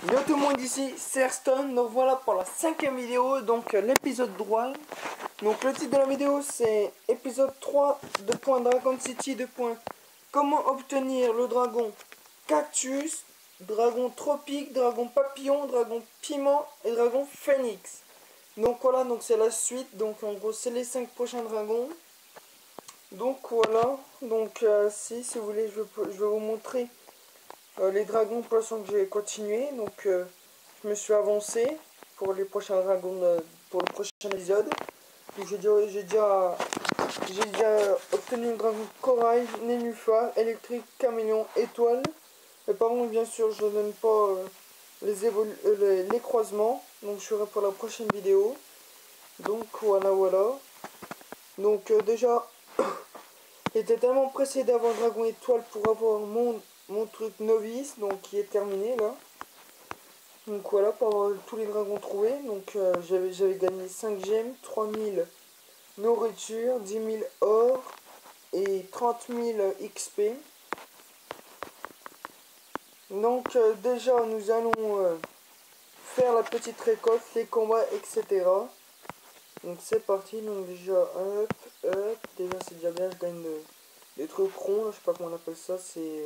Yo tout le monde, ici c'est Airstone, donc voilà pour la 5e vidéo, donc l'épisode droit. Donc le titre de la vidéo c'est épisode 3 de Dragon City comment obtenir le dragon cactus, dragon tropique, dragon papillon, dragon piment et dragon phénix. Donc voilà, donc c'est la suite, donc en gros c'est les 5 prochains dragons. Donc voilà, donc si vous voulez je vais vous montrer les dragons poissons que j'ai continué. Donc je me suis avancé pour les prochains dragons, pour le prochain épisode. J'ai déjà obtenu le dragon corail, nénuphar, électrique, caméléon, étoile. Mais par contre bien sûr je ne donne pas les croisements. Donc je ferai pour la prochaine vidéo. Donc voilà. Donc déjà j'étais tellement pressé d'avoir dragon étoile pour avoir mon truc novice, donc qui est terminé là. Donc voilà, pour avoir tous les dragons trouvés. Donc j'avais gagné 5 gemmes, 3000 nourriture, 10 000 or et 30 000 XP. Donc déjà nous allons faire la petite récolte, les combats, etc. Donc c'est parti. Donc déjà hop, déjà c'est déjà bien, je gagne des trucs ronds, là, je sais pas comment on appelle ça, c'est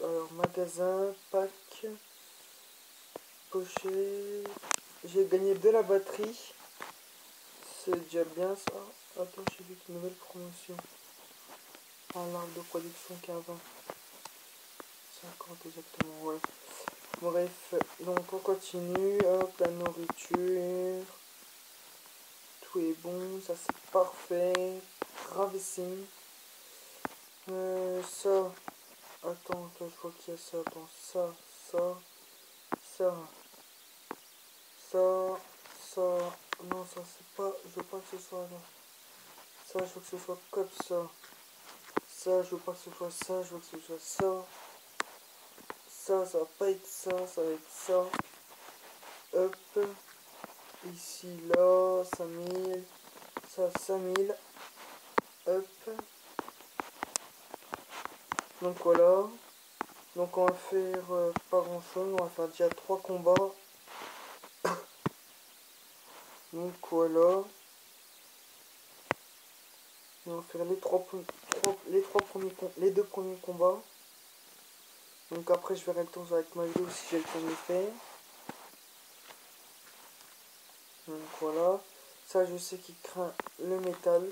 alors magasin, pack, pochette. J'ai gagné de la batterie. C'est déjà bien ça. Attends, j'ai vu une nouvelle promotion. En l'arbre de production 15 ans. 50 exactement, ouais. Bref, donc on continue. Hop, la nourriture. Tout est bon, ça c'est parfait. Gravissime. Ça. Attends, je vois qu'il y a ça. Attends, ça. Non, ça c'est pas. Je veux pas que ce soit là. Ça, je veux que ce soit comme ça. Ça, je veux pas que ce soit ça. Je veux que ce soit ça. Ça va pas être ça. Ça va être ça. Hop. Ici, là. 5000. Ça, 5000. Hop. Donc voilà. Donc on va faire pas grand chose. On va faire déjà 3 combats. Donc voilà. On va faire les deux premiers combats. Donc après je verrai le temps avec ma vidéo si j'ai le temps de le faire. Donc voilà. Ça je sais qu'il craint le métal.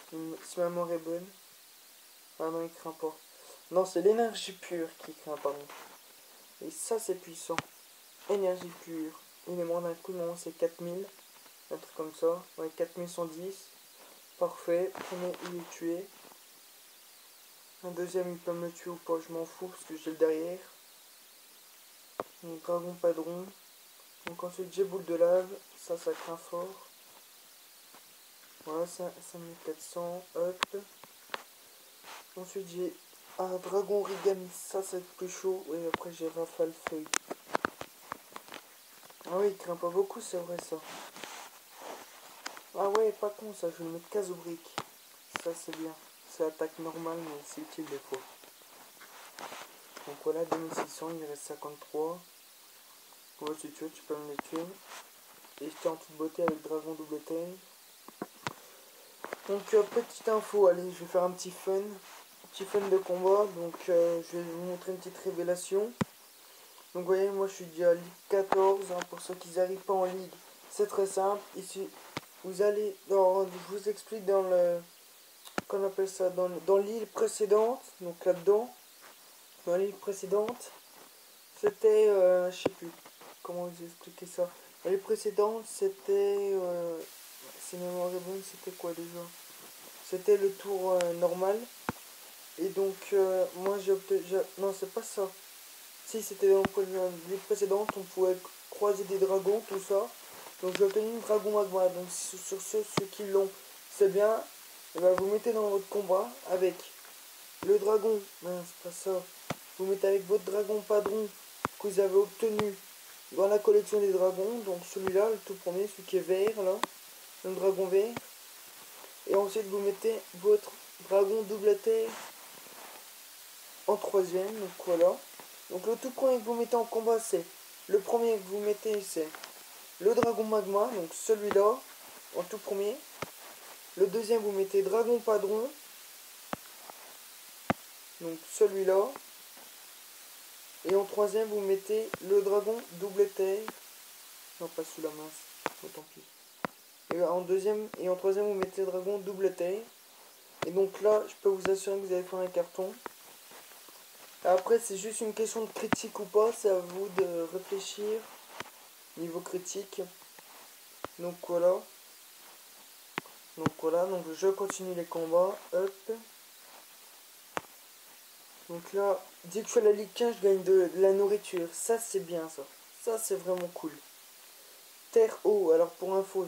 Si ma mémoire est bonne. Ah non, il craint pas. Non, c'est l'énergie pure qui craint, pardon. Et ça c'est puissant. Énergie pure. Il est mort d'un coup, non, c'est 4000. Un truc comme ça. Ouais, 4110. Parfait. Premier, il est tué. Un deuxième, il peut me le tuer ou pas, je m'en fous parce que j'ai le derrière. Donc, dragon padron. Donc ensuite, j'ai boule de lave. Ça craint fort. Voilà, 5400. Hop. Ensuite, j'ai un dragon origami. Ça va être plus chaud. Et après, j'ai rafale feuille. Ah oui, il craint pas beaucoup, c'est vrai ça. Ah ouais, pas con ça, je vais le mettre 15 briques. Ça c'est bien. C'est attaque normale, mais c'est utile des fois. Donc voilà, 2600, il reste 53. Ouais, si tu veux, tu peux me les tuer. Et j'étais en toute beauté avec dragon double taille. Donc petite info, allez, je vais faire un petit fun. Petit fun de combat. Donc je vais vous montrer une petite révélation. Donc vous voyez, moi je suis déjà à Ligue 14. Hein, pour ceux qui n'arrivent pas en Ligue, c'est très simple. Ici, vous allez, je vous explique dans le, qu'on appelle ça, dans l'île précédente. Donc là-dedans, dans l'île précédente, c'était, je sais plus comment vous expliquer ça. L'île précédente, c'était, si ma mémoire est bonne, c'était quoi déjà? C'était le tour normal. Et donc, moi j'ai obtenu, non c'est pas ça. Si c'était dans l'île précédente, on pouvait croiser des dragons, tout ça. Donc j'ai obtenu une dragon magma. Donc sur ceux qui l'ont, c'est bien. Et ben, vous mettez dans votre combat avec le dragon. Non, c'est pas ça. Vous mettez avec votre dragon padron que vous avez obtenu dans la collection des dragons. Donc celui-là, le tout premier, celui qui est vert là. Le dragon vert. Et ensuite vous mettez votre dragon double terre en troisième. Donc voilà. Donc le tout premier que vous mettez en combat, c'est Le premier que vous mettez, c'est le dragon magma, donc celui-là, en tout premier. Le deuxième, vous mettez dragon padron, donc celui-là. Et en troisième, vous mettez le dragon double taille. Non, pas celui-là, mince. Oh, tant pis. Et en troisième, vous mettez le dragon double taille. Et donc là, je peux vous assurer que vous allez faire un carton. Après, c'est juste une question de critique ou pas. C'est à vous de réfléchir. Niveau critique. Donc voilà. Donc je continue les combats. Hop. Donc là, dès que je fais la Ligue 15, je gagne de la nourriture. Ça, c'est bien, ça. Ça, c'est vraiment cool. Terre eau. Alors pour info,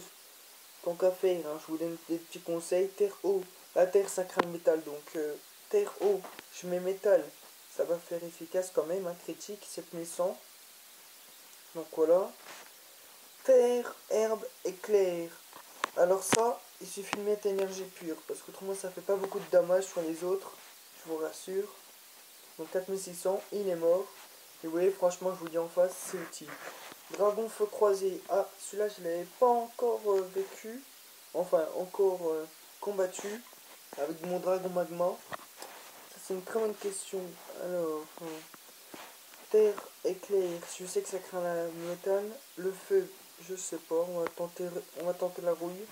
tant qu'à faire, hein, je vous donne des petits conseils. Terre eau. La terre, ça craint le métal. Donc terre eau, je mets métal. Ça va faire efficace quand même. Hein, critique, 7100. Donc voilà. Terre, herbe, éclair. Alors ça, il suffit de mettre énergie pure. Parce qu'autrement, ça fait pas beaucoup de dommages sur les autres. Je vous rassure. Donc 4600, il est mort. Et vous voyez, franchement, je vous dis en face, c'est utile. Dragon feu croisé. Ah, celui-là, je ne l'avais pas encore vécu. Enfin, encore combattu. Avec mon dragon magma. Ça, c'est une très bonne question. Alors, terre, éclair. Je sais que ça craint la métal. Le feu, je sais pas. On va tenter la rouille.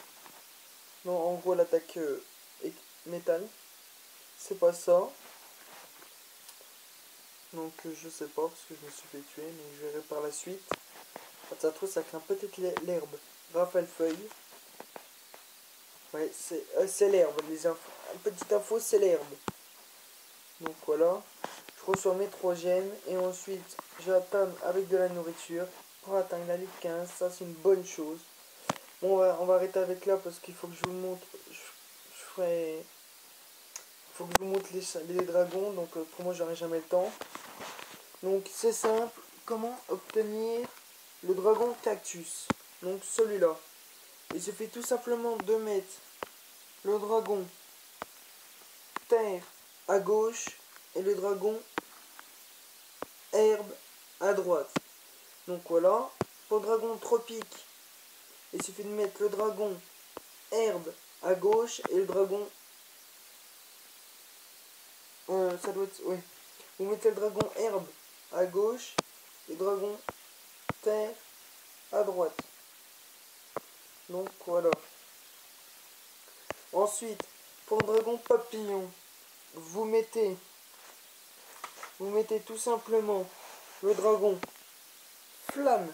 Non, en gros, l'attaque métal. C'est pas ça. Donc je sais pas parce que je me suis fait tuer, mais je verrai par la suite. Quand ça trouve, ça craint peut-être l'herbe. Rafale feuille. Ouais, c'est l'herbe. Les infos. Une petite info, c'est l'herbe. Donc voilà. Je reçois mes 3 gemmes et ensuite je vais atteindre avec de la nourriture pour atteindre la Ligue 15. Ça c'est une bonne chose. Bon, on va arrêter avec là parce qu'il faut que je vous montre. Je ferai. Faut que je vous montre les dragons. Donc pour moi, j'aurai jamais le temps. Donc c'est simple. Comment obtenir le dragon cactus? Donc celui-là. Il suffit tout simplement de mettre le dragon terre à gauche et le dragon herbe à droite. Donc voilà. Pour le dragon tropique, il suffit de mettre le dragon herbe à gauche et le dragon... ça doit être... Oui. Vous mettez le dragon herbe à gauche et le dragon terre à droite. Donc voilà. Ensuite, pour le dragon papillon, vous mettez tout simplement le dragon flamme.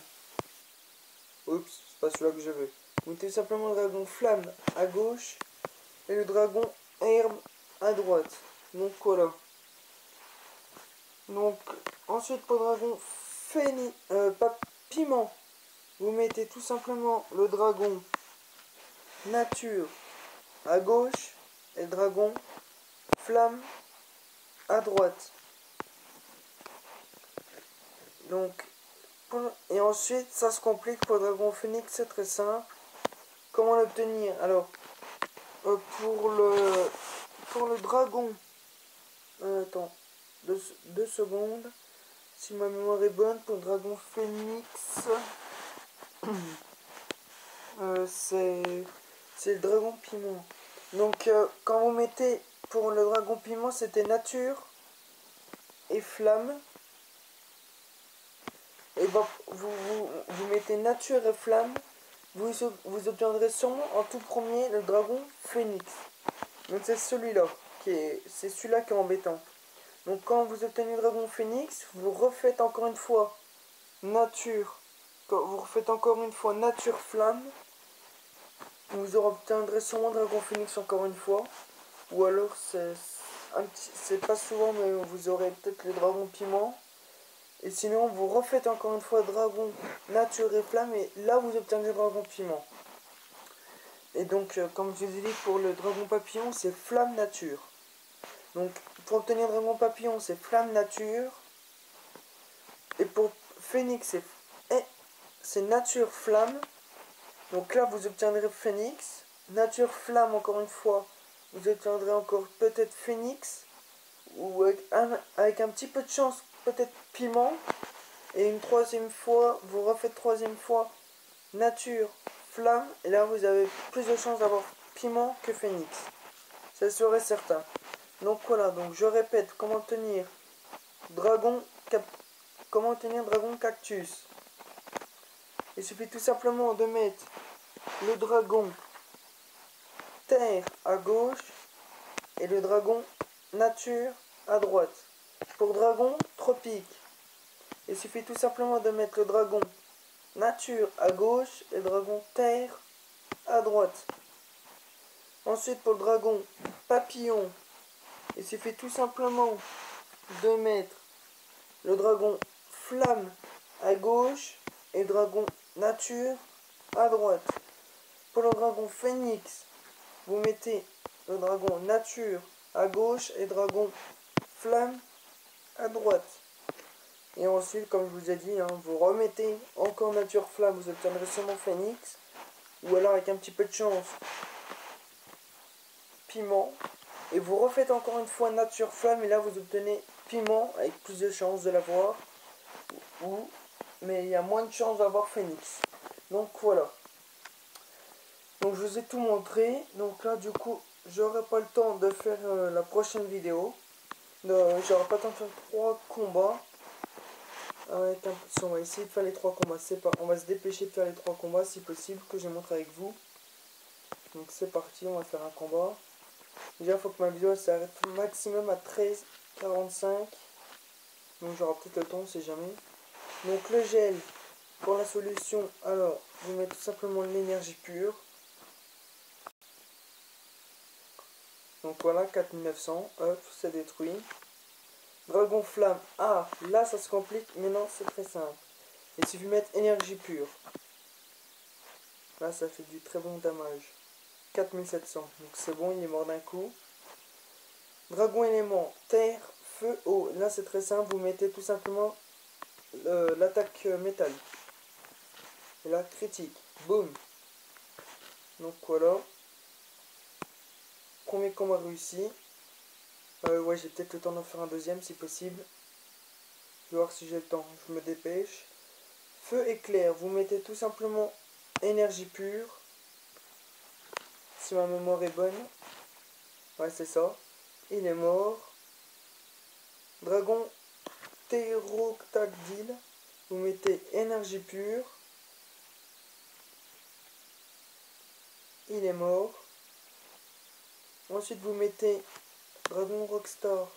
Oups, c'est pas celui-là que je veux. Vous mettez tout simplement le dragon flamme à gauche et le dragon herbe à droite. Donc voilà. Donc ensuite pour le dragon piment, vous mettez tout simplement le dragon nature à gauche et le dragon flamme à droite. Donc et ensuite ça se complique pour le dragon phoenix, c'est très simple. Comment l'obtenir? Alors pour le dragon, attends 2 secondes, si ma mémoire est bonne. Pour le dragon phoenix, c'est le dragon piment. Donc quand vous mettez pour le dragon piment, c'était nature et flamme. Et ben vous mettez nature et flamme. Vous obtiendrez sûrement en tout premier le dragon phoenix. Donc c'est celui-là c'est celui-là qui est embêtant. Donc quand vous obtenez le dragon phoenix, vous refaites encore une fois nature. Quand vous refaites encore une fois nature flamme, vous obtiendrez sûrement le dragon phoenix encore une fois. Ou alors c'est pas souvent, mais vous aurez peut-être le dragon piment. Et sinon vous refaites encore une fois dragon nature et flamme et là vous obtiendrez le dragon piment. Et donc comme je vous ai dit, pour le dragon papillon c'est flamme nature. Donc pour obtenir le dragon papillon c'est flamme nature. Et pour phoenix c'est nature flamme. Donc là vous obtiendrez phoenix. Nature flamme encore une fois. Vous obtiendrez encore peut-être phoenix. Ou avec un petit peu de chance peut-être piment. Et une troisième fois, vous refaites troisième fois nature, flamme. Et là, vous avez plus de chances d'avoir piment que phénix. Ça serait certain. Donc voilà, donc je répète, comment tenir dragon, cactus. Il suffit tout simplement de mettre le dragon terre à gauche et le dragon nature à droite. Pour dragon tropique, il suffit tout simplement de mettre le dragon nature à gauche et le dragon terre à droite. Ensuite pour le dragon papillon, il suffit tout simplement de mettre le dragon flamme à gauche et le dragon nature à droite. Pour le dragon phénix, vous mettez le dragon nature à gauche et dragon flamme à droite. Et ensuite, comme je vous ai dit, vous remettez encore nature flamme, vous obtiendrez seulement phénix. Ou alors avec un petit peu de chance, piment. Et vous refaites encore une fois nature flamme et là vous obtenez piment avec plus de chances de l'avoir. Mais il y a moins de chances d'avoir phénix. Donc voilà. Donc je vous ai tout montré. Donc là du coup j'aurai pas le temps de faire la prochaine vidéo. J'aurai pas le temps de faire 3 combats. On va essayer de faire les 3 combats. On va se dépêcher de faire les 3 combats si possible que je montre avec vous. Donc c'est parti, on va faire un combat. Déjà il faut que ma vidéo s'arrête maximum à 13h45. Donc j'aurai peut-être le temps, on sait jamais. Donc le gel pour la solution, alors vous mettez tout simplement l'énergie pure. Donc voilà, 4900, hop, c'est détruit. Dragon flamme, ah, là ça se complique, mais non, c'est très simple. Il suffit de mettre énergie pure. Là ça fait du très bon damage. 4700, donc c'est bon, il est mort d'un coup. Dragon élément, terre, feu, eau. Là c'est très simple, vous mettez tout simplement l'attaque métal. Et là, critique, boum. Donc voilà. Premier combat réussi. Ouais, j'ai peut-être le temps d'en faire un deuxième si possible. Je vais voir si j'ai le temps, je me dépêche. Feu éclair, vous mettez tout simplement énergie pure. Si ma mémoire est bonne. Ouais, c'est ça. Il est mort. Dragon ptérodactyle, vous mettez énergie pure. Il est mort. Ensuite, vous mettez Dragon Rockstar.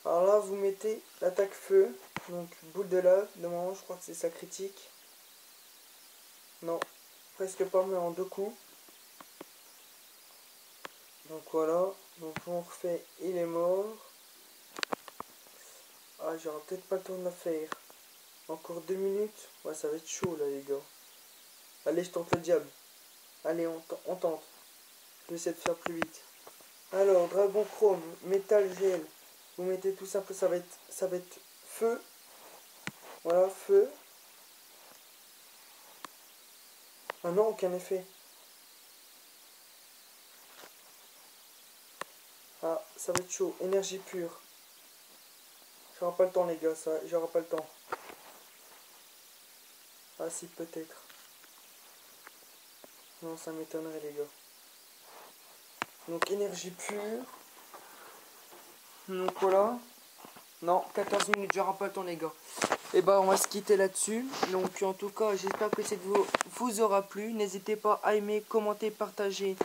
Alors là, vous mettez l'attaque feu. Donc, boule de lave. Normalement, je crois que c'est sa critique. Non, presque pas, mais en 2 coups. Donc voilà. Donc, on refait. Il est mort. Ah, j'aurai peut-être pas le temps de la faire. Encore 2 minutes. Ouais, ça va être chaud là, les gars. Allez, je tente le diable. Allez, on tente. Je vais essayer de faire plus vite. Alors, dragon chrome, métal gel. Vous mettez tout simple, ça va être feu. Voilà, feu. Ah non, aucun effet. Ah, ça va être chaud. Énergie pure. J'aurai pas le temps, les gars, ça. J'aurai pas le temps. Ah si, peut-être. Non, ça m'étonnerait, les gars. Donc, énergie pure. Donc, voilà. Non, 14 minutes, j'aurai pas le temps, les gars. Et bah, on va se quitter là-dessus. Donc, en tout cas, j'espère que cette vidéo vous aura plu. N'hésitez pas à aimer, commenter, partager.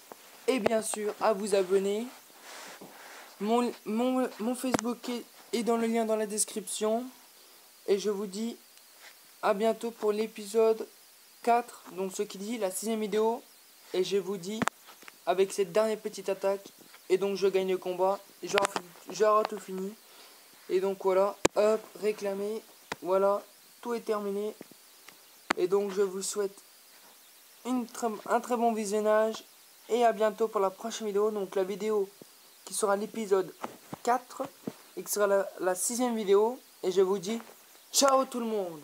Et bien sûr, à vous abonner. Mon Facebook est dans le lien dans la description. Et je vous dis à bientôt pour l'épisode 4. Donc, ce qui dit la 6ème vidéo. Et je vous dis, avec cette dernière petite attaque, et donc je gagne le combat. J'aurai tout fini. Et donc voilà, hop, réclamé. Voilà, tout est terminé. Et donc je vous souhaite un très bon visionnage. Et à bientôt pour la prochaine vidéo. Donc la vidéo qui sera l'épisode 4. Et qui sera la 6ème vidéo. Et je vous dis ciao tout le monde.